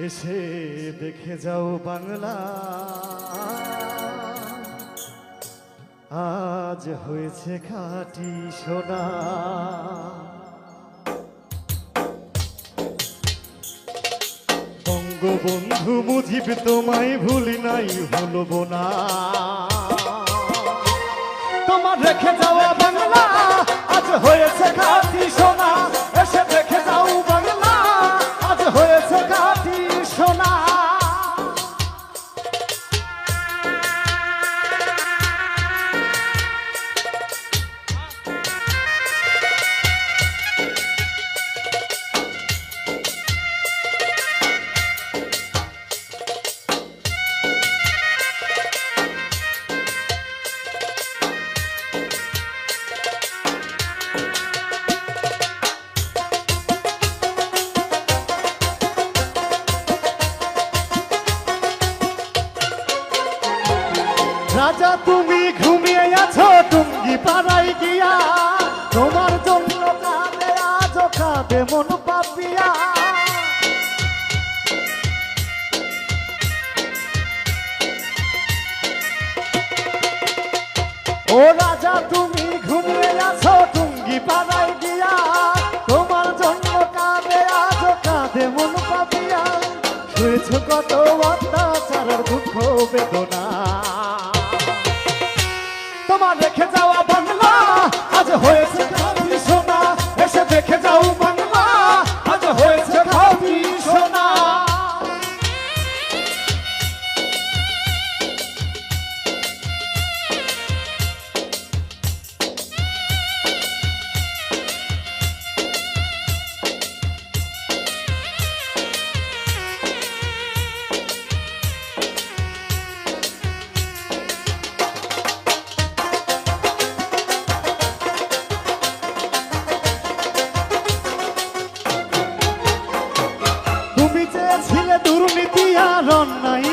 এসে দেখে যাও বাংলা, আজ হয়েছে খাঁটি সোনা। বঙ্গবন্ধু মুজিব তোমায় ভুলি নাই, ভুলবো না। তোমার রেখে যাওয়া বাংলা আজ হয়েছে খাঁটি সোনা। এসে দেখে যাও বাংলা, আজ হয়েছে খাঁটি সোনা। রাজা তুমি ঘুমিয়ে আছো টুঙ্গি পাড়ায় গিয়া, তোমার জন্য কাঁদে আজ কাঁদে মন পাপিয়া। ও রাজা তুমি ঘুমিয়ে আছো টুঙ্গি পাড়ায় গিয়া, তোমার জন্য কাঁদে আজ কাঁদে মন পাপিয়া। শুয়েছ কত অত্যাচারের দুঃখ বেদনা, তোমার রেখে যাওয়া বাংলা আজ হয়েছে খাঁটি সোনা। এসে দেখে যাও বাংলা, আজ হয়েছে খাঁটি সোনা। তুমি চেয়েছিলে দুর্নীতি আর অন্যায়